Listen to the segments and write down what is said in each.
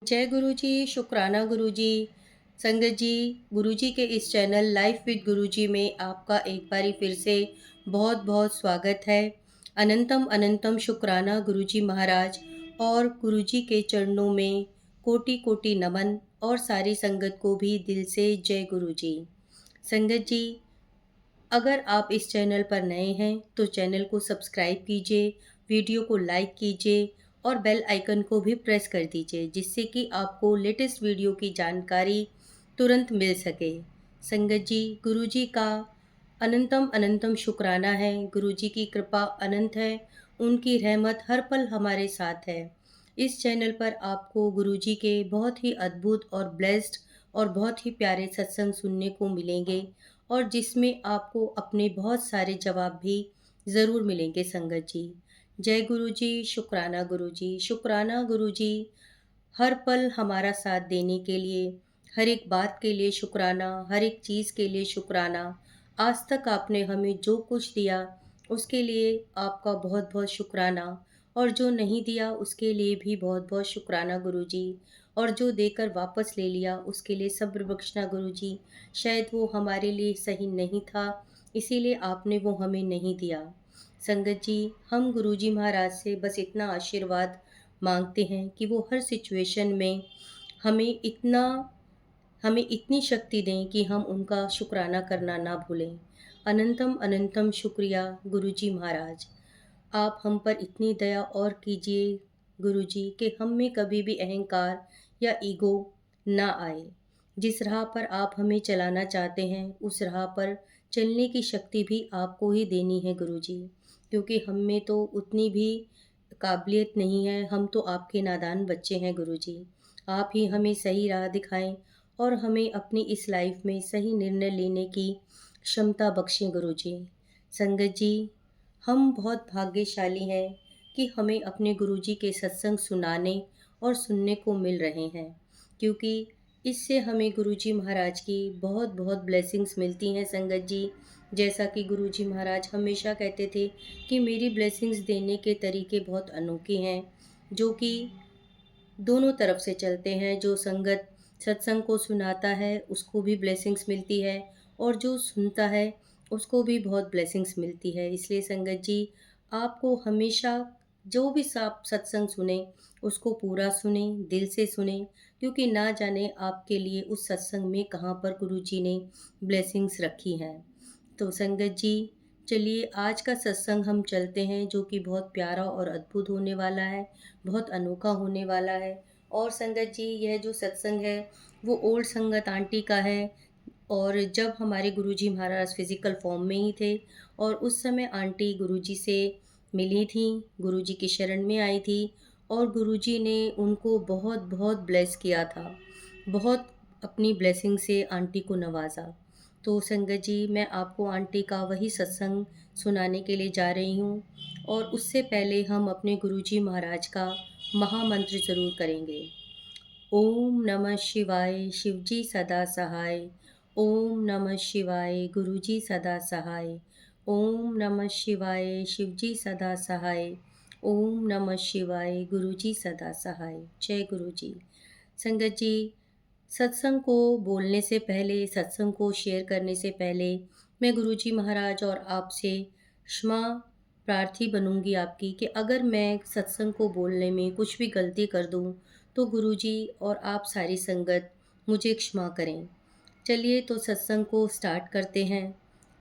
जय गुरु जी, शुक्राना गुरु जी। संगत जी, गुरु जी के इस चैनल लाइफ विद गुरु जी में आपका एक बारी फिर से बहुत बहुत स्वागत है। अनंतम अनंतम शुक्राना गुरु जी महाराज और गुरु जी के चरणों में कोटि कोटि नमन और सारी संगत को भी दिल से जय गुरु जी। संगत जी, अगर आप इस चैनल पर नए हैं तो चैनल को सब्सक्राइब कीजिए, वीडियो को लाइक कीजिए और बेल आइकन को भी प्रेस कर दीजिए जिससे कि आपको लेटेस्ट वीडियो की जानकारी तुरंत मिल सके। संगत जी, गुरु जी का अनंतम अनंतम शुक्राना है। गुरु जी की कृपा अनंत है, उनकी रहमत हर पल हमारे साथ है। इस चैनल पर आपको गुरु जी के बहुत ही अद्भुत और ब्लेस्ड और बहुत ही प्यारे सत्संग सुनने को मिलेंगे और जिसमें आपको अपने बहुत सारे जवाब भी ज़रूर मिलेंगे। संगत जी, जय गुरु जी, शुक्राना गुरु जी, शुक्राना गुरु जी। हर पल हमारा साथ देने के लिए, हर एक बात के लिए शुक्राना, हर एक चीज़ के लिए शुक्राना। आज तक आपने हमें जो कुछ दिया उसके लिए आपका बहुत बहुत शुक्राना और जो नहीं दिया उसके लिए भी बहुत बहुत शुक्राना गुरु जी। और जो देकर वापस ले लिया उसके लिए सब्र बख्शना गुरु जी। शायद वो हमारे लिए सही नहीं था, इसीलिए आपने वो हमें नहीं दिया। संगत जी, हम गुरु जी महाराज से बस इतना आशीर्वाद मांगते हैं कि वो हर सिचुएशन में हमें इतना हमें इतनी शक्ति दें कि हम उनका शुक्राना करना ना भूलें। अनंतम अनंतम शुक्रिया गुरु जी महाराज। आप हम पर इतनी दया और कीजिए गुरु जी कि हम में कभी भी अहंकार या ईगो ना आए। जिस राह पर आप हमें चलाना चाहते हैं उस राह पर चलने की शक्ति भी आपको ही देनी है गुरु जी, क्योंकि हम में तो उतनी भी काबिलियत नहीं है। हम तो आपके नादान बच्चे हैं गुरु जी। आप ही हमें सही राह दिखाएं और हमें अपनी इस लाइफ में सही निर्णय लेने की क्षमता बख्शें गुरु जी। संगत जी, हम बहुत भाग्यशाली हैं कि हमें अपने गुरुजी के सत्संग सुनाने और सुनने को मिल रहे हैं, क्योंकि इससे हमें गुरुजी महाराज की बहुत बहुत ब्लेसिंग्स मिलती हैं। संगत जी, जैसा कि गुरुजी महाराज हमेशा कहते थे कि मेरी ब्लेसिंग्स देने के तरीके बहुत अनोखे हैं, जो कि दोनों तरफ से चलते हैं। जो संगत सत्संग को सुनाता है उसको भी ब्लेसिंग्स मिलती है और जो सुनता है उसको भी बहुत ब्लेसिंग्स मिलती है। इसलिए संगत जी, आपको हमेशा जो भी आप सत्संग सुने उसको पूरा सुने, दिल से सुने, क्योंकि ना जाने आपके लिए उस सत्संग में कहाँ पर गुरु जी ने ब्लेसिंग्स रखी हैं। तो संगत जी, चलिए आज का सत्संग हम चलते हैं, जो कि बहुत प्यारा और अद्भुत होने वाला है, बहुत अनोखा होने वाला है। और संगत जी, यह जो सत्संग है वो ओल्ड संगत आंटी का है। और जब हमारे गुरुजी महाराज फिज़िकल फॉर्म में ही थे और उस समय आंटी गुरुजी से मिली थी, गुरुजी की शरण में आई थी और गुरुजी ने उनको बहुत बहुत ब्लेस किया था, बहुत अपनी ब्लेसिंग से आंटी को नवाजा। तो संगत जी, मैं आपको आंटी का वही सत्संग सुनाने के लिए जा रही हूँ और उससे पहले हम अपने गुरुजी महाराज का महामंत्र ज़रूर करेंगे। ओम नमः शिवाय, शिवजी सदा सहाय। ओम नमः शिवाय, गुरुजी सदा सहाय। ओम नमः शिवाय, शिवजी सदा सहाय। ओम नमः शिवाय, गुरुजी सदा सहाय। जय गुरु जी। संगत जी, सत्संग को बोलने से पहले, सत्संग को शेयर करने से पहले मैं गुरुजी महाराज और आपसे क्षमा प्रार्थी बनूंगी आपकी, कि अगर मैं सत्संग को बोलने में कुछ भी गलती कर दूं तो गुरुजी और आप सारी संगत मुझे क्षमा करें। चलिए तो सत्संग को स्टार्ट करते हैं।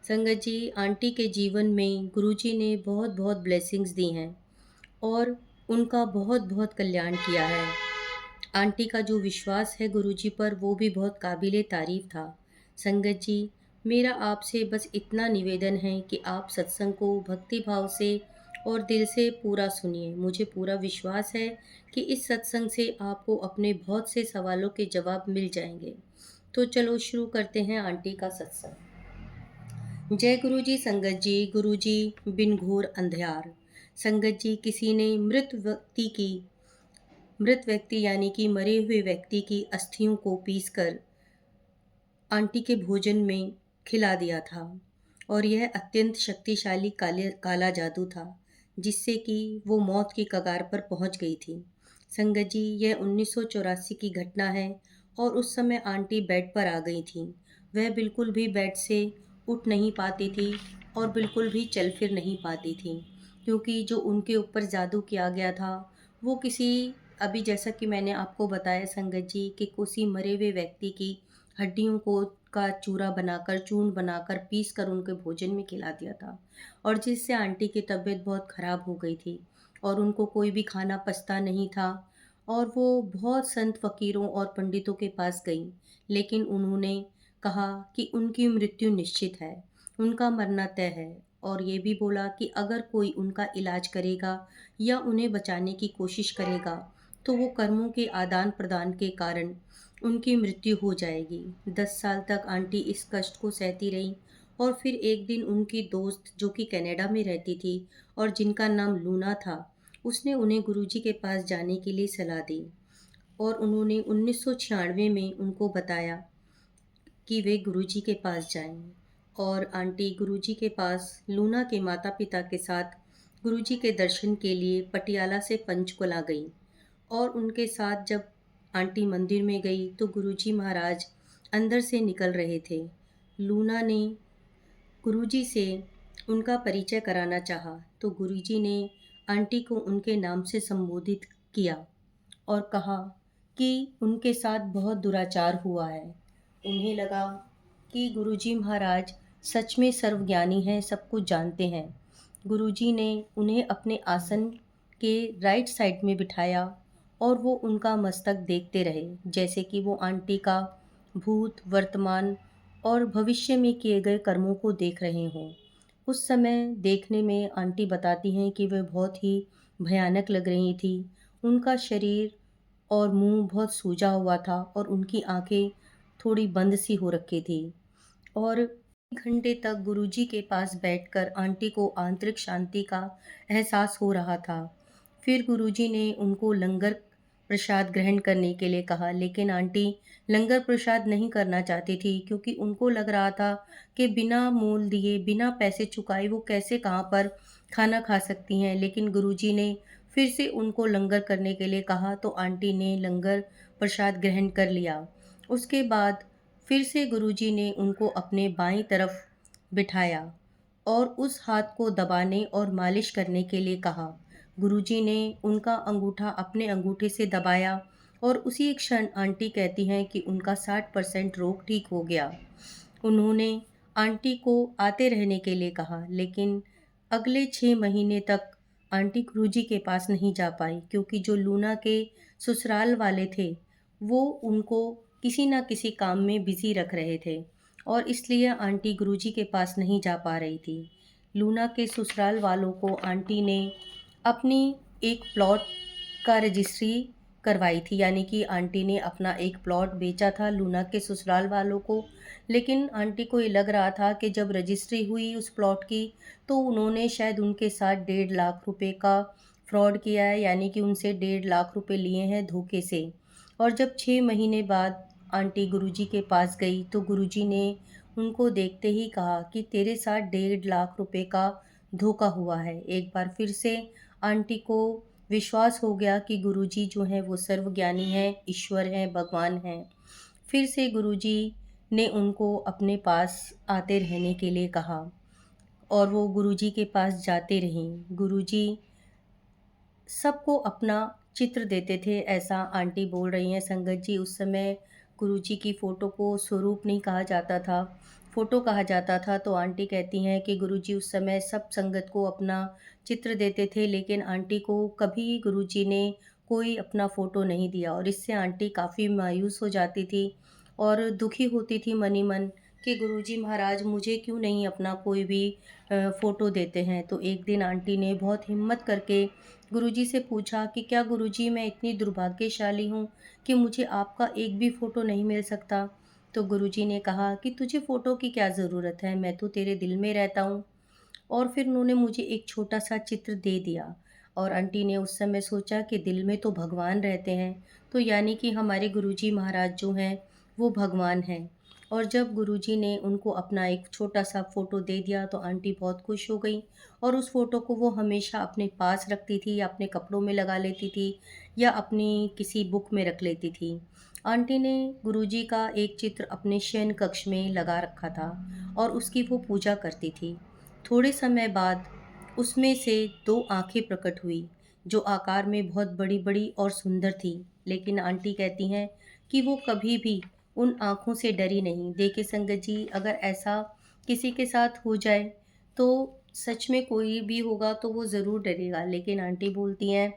संगत जी, आंटी के जीवन में गुरुजी ने बहुत बहुत ब्लेसिंग्स दी हैं और उनका बहुत बहुत कल्याण किया है। आंटी का जो विश्वास है गुरुजी पर वो भी बहुत काबिले तारीफ़ था। संगत जी, मेरा आपसे बस इतना निवेदन है कि आप सत्संग को भक्ति भाव से और दिल से पूरा सुनिए। मुझे पूरा विश्वास है कि इस सत्संग से आपको अपने बहुत से सवालों के जवाब मिल जाएंगे। तो चलो शुरू करते हैं आंटी का सत्संग। जय गुरु जी। संगत जी, गुरु जी बिन घोर अंधियार। संगत जी, किसी ने मृत व्यक्ति यानी कि मरे हुए व्यक्ति की अस्थियों को पीसकर आंटी के भोजन में खिला दिया था और यह अत्यंत शक्तिशाली काला जादू था, जिससे कि वो मौत की कगार पर पहुंच गई थी। संगत जी, यह 1984 की घटना है और उस समय आंटी बेड पर आ गई थीं। वह बिल्कुल भी बेड से उठ नहीं पाती थी और बिल्कुल भी चल फिर नहीं पाती थीं, क्योंकि जो उनके ऊपर जादू किया गया था, वो किसी अभी जैसा कि मैंने आपको बताया संगत जी कि किसी मरे हुए व्यक्ति की हड्डियों को का चूरा बनाकर, चूर्ण बनाकर, पीस कर उनके भोजन में खिला दिया था और जिससे आंटी की तबीयत बहुत ख़राब हो गई थी और उनको कोई भी खाना पचता नहीं था और वो बहुत संत फ़कीरों और पंडितों के पास गईं, लेकिन उन्होंने कहा कि उनकी मृत्यु निश्चित है, उनका मरना तय है और ये भी बोला कि अगर कोई उनका इलाज करेगा या उन्हें बचाने की कोशिश करेगा, तो वो कर्मों के आदान-प्रदान के कारण उनकी मृत्यु हो जाएगी। 10 साल तक आंटी इस कष्ट को सहती रहीं और फिर एक दिन उनकी दोस्त जो कि कनाडा में रहती थी और जिनका नाम लूना था, उसने उन्हें गुरुजी के पास जाने के लिए सलाह दी और उन्होंने 1996 में उनको बताया कि वे गुरुजी के पास जाएं और आंटी गुरुजी के पास लूना के माता-पिता के साथ गुरुजी के दर्शन के लिए पटियाला से पंचकुला गईं और उनके साथ जब आंटी मंदिर में गई तो गुरुजी महाराज अंदर से निकल रहे थे। लूना ने गुरुजी से उनका परिचय कराना चाहा तो गुरुजी ने आंटी को उनके नाम से संबोधित किया और कहा कि उनके साथ बहुत दुराचार हुआ है। उन्हें लगा कि गुरुजी महाराज सच में सर्वज्ञानी हैं, सब कुछ जानते हैं। गुरुजी ने उन्हें अपने आसन के राइट साइड में बिठाया और वो उनका मस्तक देखते रहे, जैसे कि वो आंटी का भूत, वर्तमान और भविष्य में किए गए कर्मों को देख रहे हों। उस समय देखने में आंटी बताती हैं कि वह बहुत ही भयानक लग रही थी। उनका शरीर और मुंह बहुत सूजा हुआ था और उनकी आंखें थोड़ी बंद सी हो रखी थी और 1 घंटे तक गुरुजी के पास बैठकर आंटी को आंतरिक शांति का एहसास हो रहा था। फिर गुरुजी ने उनको लंगर प्रसाद ग्रहण करने के लिए कहा, लेकिन आंटी लंगर प्रसाद नहीं करना चाहती थी क्योंकि उनको लग रहा था कि बिना मोल दिए, बिना पैसे चुकाए वो कैसे कहाँ पर खाना खा सकती हैं। लेकिन गुरुजी ने फिर से उनको लंगर करने के लिए कहा तो आंटी ने लंगर प्रसाद ग्रहण कर लिया। उसके बाद फिर से गुरुजी ने उनको अपने बाईं तरफ बिठाया और उस हाथ को दबाने और मालिश करने के लिए कहा। गुरुजी ने उनका अंगूठा अपने अंगूठे से दबाया और उसी क्षण आंटी कहती हैं कि उनका 60% रोग ठीक हो गया। उन्होंने आंटी को आते रहने के लिए कहा, लेकिन अगले 6 महीने तक आंटी गुरुजी के पास नहीं जा पाई क्योंकि जो लूना के ससुराल वाले थे, वो उनको किसी न किसी काम में बिज़ी रख रहे थे और इसलिए आंटी गुरुजी के पास नहीं जा पा रही थी। लूना के ससुराल वालों को आंटी ने अपनी एक प्लॉट का रजिस्ट्री करवाई थी, यानी कि आंटी ने अपना एक प्लॉट बेचा था लूना के ससुराल वालों को। लेकिन आंटी को ये लग रहा था कि जब रजिस्ट्री हुई उस प्लॉट की तो उन्होंने शायद उनके साथ 1.5 लाख रुपए का फ्रॉड किया है, यानी कि उनसे 1.5 लाख रुपए लिए हैं धोखे से। और जब 6 महीने बाद आंटी गुरुजी के पास गई तो गुरुजी ने उनको देखते ही कहा कि तेरे साथ 1.5 लाख रुपए का धोखा हुआ है। एक बार फिर से आंटी को विश्वास हो गया कि गुरुजी जो हैं वो सर्वज्ञानी हैं, ईश्वर हैं, भगवान हैं। फिर से गुरुजी ने उनको अपने पास आते रहने के लिए कहा और वो गुरुजी के पास जाते रहीं। गुरुजी सबको अपना चित्र देते थे, ऐसा आंटी बोल रही हैं संगत जी। उस समय गुरुजी की फ़ोटो को स्वरूप नहीं कहा जाता था, फ़ोटो कहा जाता था। तो आंटी कहती हैं कि गुरुजी उस समय सब संगत को अपना चित्र देते थे, लेकिन आंटी को कभी गुरुजी ने कोई अपना फ़ोटो नहीं दिया और इससे आंटी काफ़ी मायूस हो जाती थी और दुखी होती थी मन ही मन कि गुरुजी महाराज मुझे क्यों नहीं अपना कोई भी फ़ोटो देते हैं। तो एक दिन आंटी ने बहुत हिम्मत करके गुरुजी से पूछा कि क्या गुरुजी मैं इतनी दुर्भाग्यशाली हूँ कि मुझे आपका एक भी फ़ोटो नहीं मिल सकता? तो गुरुजी ने कहा कि तुझे फ़ोटो की क्या ज़रूरत है, मैं तो तेरे दिल में रहता हूँ। और फिर उन्होंने मुझे एक छोटा-सा चित्र दे दिया और आंटी ने उस समय सोचा कि दिल में तो भगवान रहते हैं, तो यानी कि हमारे गुरुजी महाराज जो हैं, वो भगवान हैं। और जब गुरुजी ने उनको अपना एक छोटा-सा फ़ोटो दे दिया तो आंटी बहुत खुश हो गईं और उस फ़ोटो को वो हमेशा अपने पास रखती थी या अपने कपड़ों में लगा लेती थी या अपनी किसी बुक में रख लेती थी। आंटी ने गुरुजी का एक चित्र अपने शयन कक्ष में लगा रखा था और उसकी वो पूजा करती थी। थोड़े समय बाद उसमें से 2 आँखें प्रकट हुई, जो आकार में बहुत बड़ी-बड़ी और सुंदर थी। लेकिन आंटी कहती हैं कि वो कभी भी उन आँखों से डरी नहीं। देखिए संगत जी, अगर ऐसा किसी के साथ हो जाए, तो सच में कोई भी होगा तो वो ज़रूर डरेगा। लेकिन आंटी बोलती हैं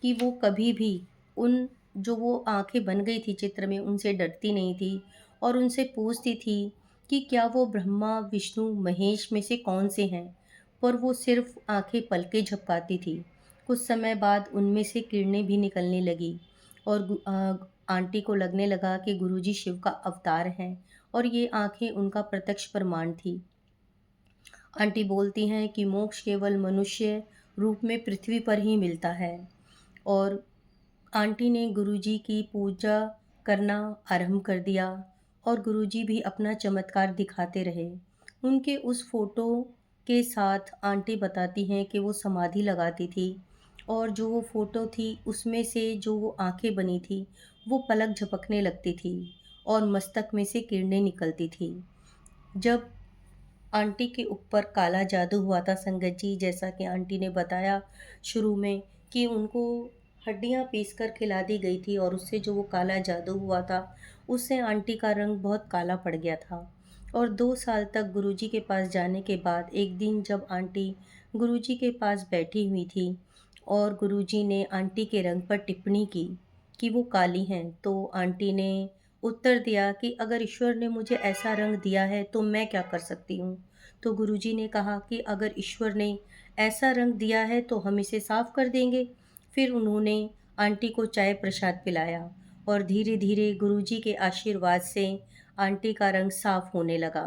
कि वो कभी भी उन जो वो आँखें बन गई थी चित्र में, उनसे डरती नहीं थी और उनसे पूछती थी कि क्या वो ब्रह्मा, विष्णु, महेश में से कौन से हैं? पर वो सिर्फ़ आँखें पलकें झपकाती थी। कुछ समय बाद उनमें से किरणें भी निकलने लगी और आंटी को लगने लगा कि गुरुजी शिव का अवतार हैं और ये आँखें उनका प्रत्यक्ष प्रमाण थी। आंटी बोलती हैं कि मोक्ष केवल मनुष्य रूप में पृथ्वी पर ही मिलता है और आंटी ने गुरुजी की पूजा करना आरंभ कर दिया और गुरुजी भी अपना चमत्कार दिखाते रहे। उनके उस फ़ोटो के साथ आंटी बताती हैं कि वो समाधि लगाती थी और जो वो फ़ोटो थी उसमें से जो वो आँखें बनी थी, वो पलक झपकने लगती थी और मस्तक में से किरणें निकलती थी। जब आंटी के ऊपर काला जादू हुआ था संगत जी, जैसा कि आंटी ने बताया शुरू में कि उनको हड्डियाँ पीसकर खिला दी गई थी और उससे जो वो काला जादू हुआ था, उससे आंटी का रंग बहुत काला पड़ गया था। और 2 साल तक गुरुजी के पास जाने के बाद एक दिन जब आंटी गुरुजी के पास बैठी हुई थी और गुरुजी ने आंटी के रंग पर टिप्पणी की कि वो काली हैं, तो आंटी ने उत्तर दिया कि अगर ईश्वर ने मुझे ऐसा रंग दिया है तो मैं क्या कर सकती हूँ। तो गुरुजी ने कहा कि अगर ईश्वर ने ऐसा रंग दिया है तो हम इसे साफ कर देंगे। फिर उन्होंने आंटी को चाय प्रसाद पिलाया और धीरे धीरे गुरुजी के आशीर्वाद से आंटी का रंग साफ होने लगा।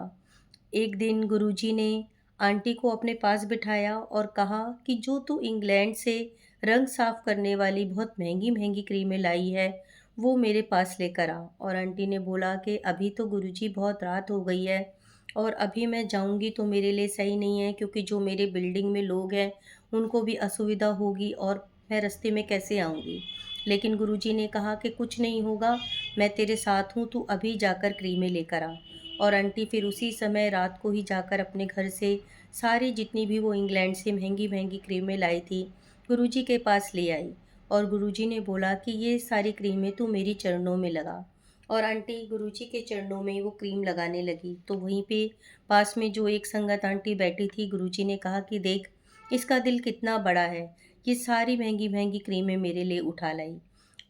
एक दिन गुरुजी ने आंटी को अपने पास बिठाया और कहा कि जो तू इंग्लैंड से रंग साफ करने वाली बहुत महंगी महंगी क्रीमें लाई है, वो मेरे पास लेकर आ। और आंटी ने बोला कि अभी तो गुरुजी बहुत रात हो गई है और अभी मैं जाऊंगी तो मेरे लिए सही नहीं है, क्योंकि जो मेरे बिल्डिंग में लोग हैं उनको भी असुविधा होगी और मैं रास्ते में कैसे आऊँगी। लेकिन गुरुजी ने कहा कि कुछ नहीं होगा, मैं तेरे साथ हूँ, तू अभी जाकर क्रीमें लेकर आ। और आंटी फिर उसी समय रात को ही जाकर अपने घर से सारी जितनी भी वो इंग्लैंड से महंगी महंगी क्रीमें लाई थी, गुरुजी के पास ले आई। और गुरुजी ने बोला कि ये सारी क्रीमें तू मेरी चरणों में लगा। और आंटी गुरुजी के चरणों में वो क्रीम लगाने लगी। तो वहीं पे पास में जो एक संगत आंटी बैठी थी, गुरुजी ने कहा कि देख, इसका दिल कितना बड़ा है, ये सारी महंगी महंगी क्रीमें मेरे लिए उठा लाई।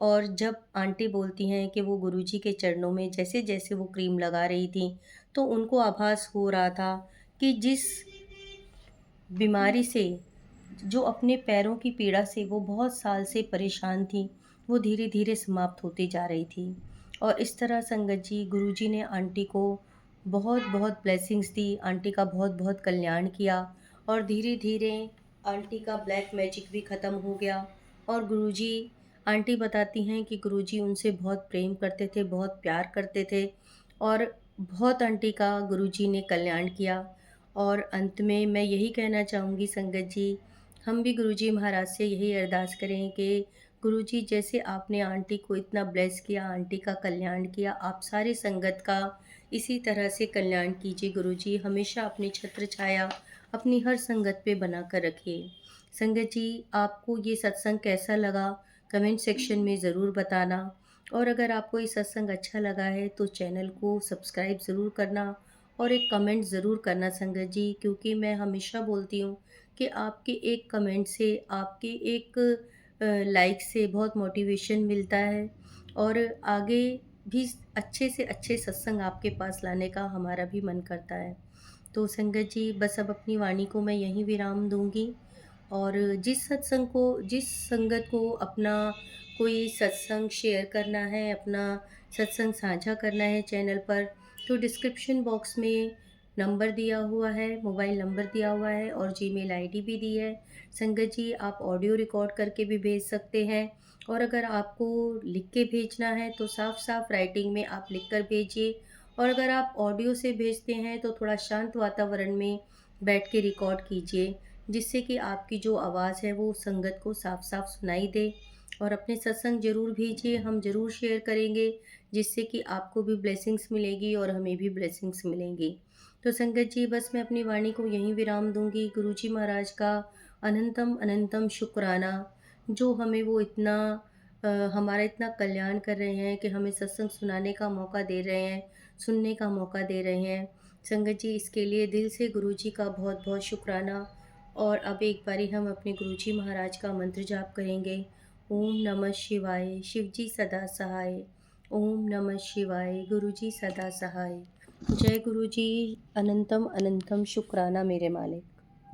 और जब आंटी बोलती हैं कि वो गुरुजी के चरणों में जैसे जैसे वो क्रीम लगा रही थी, तो उनको आभास हो रहा था कि जिस बीमारी से, जो अपने पैरों की पीड़ा से वो बहुत साल से परेशान थी, वो धीरे धीरे समाप्त होती जा रही थी। और इस तरह संगत जी, गुरुजी ने आंटी को बहुत बहुत ब्लेसिंग्स दी, आंटी का बहुत बहुत कल्याण किया और धीरे धीरे आंटी का ब्लैक मैजिक भी ख़त्म हो गया। और गुरुजी, आंटी बताती हैं कि गुरुजी उनसे बहुत प्रेम करते थे, बहुत प्यार करते थे और बहुत आंटी का गुरुजी ने कल्याण किया। और अंत में मैं यही कहना चाहूँगी संगत जी, हम भी गुरुजी महाराज से यही अरदास करें कि गुरुजी, जैसे आपने आंटी को इतना ब्लेस किया, आंटी का कल्याण किया, आप सारी संगत का इसी तरह से कल्याण कीजिए। गुरुजी हमेशा अपनी छत्र छाया अपनी हर संगत पे बना कर रखिए। संगत जी, आपको ये सत्संग कैसा लगा, कमेंट सेक्शन में ज़रूर बताना। और अगर आपको ये सत्संग अच्छा लगा है तो चैनल को सब्सक्राइब ज़रूर करना और एक कमेंट ज़रूर करना संगत जी, क्योंकि मैं हमेशा बोलती हूँ कि आपके एक कमेंट से, आपके एक लाइक से बहुत मोटिवेशन मिलता है और आगे भी अच्छे से अच्छे सत्संग आपके पास लाने का हमारा भी मन करता है। तो संगत जी, बस अब अपनी वाणी को मैं यहीं विराम दूंगी। और जिस संगत को अपना कोई सत्संग शेयर करना है, अपना सत्संग साझा करना है चैनल पर, तो डिस्क्रिप्शन बॉक्स में नंबर दिया हुआ है, मोबाइल नंबर दिया हुआ है और जीमेल आईडी भी दी है। संगत जी, आप ऑडियो रिकॉर्ड करके भी भेज सकते हैं और अगर आपको लिख के भेजना है तो साफ साफ राइटिंग में आप लिख कर भेजिए और अगर आप ऑडियो से भेजते हैं तो थोड़ा शांत वातावरण में बैठ के रिकॉर्ड कीजिए, जिससे कि आपकी जो आवाज़ है वो संगत को साफ-साफ सुनाई दे। और अपने सत्संग ज़रूर भेजिए, हम ज़रूर शेयर करेंगे, जिससे कि आपको भी ब्लेसिंग्स मिलेगी और हमें भी ब्लेसिंग्स मिलेंगी। तो संगत जी, बस मैं अपनी वाणी को यहीं विराम दूँगी। गुरुजी महाराज का अनंतम अनंतम शुक्राना, जो हमें वो इतना हमारा इतना कल्याण कर रहे हैं कि हमें सत्संग सुनाने का मौका दे रहे हैं, सुनने का मौका दे रहे हैं। संगत जी, इसके लिए दिल से गुरुजी का बहुत-बहुत शुक्राना। और अब एक बारी हम अपने गुरुजी महाराज का मंत्र जाप करेंगे। ओम नमः शिवाय, शिवजी सदा सहाय। ओम नमः शिवाय, गुरुजी सदा सहाय। जय गुरुजी, अनंतम अनंतम शुक्राना मेरे मालिक।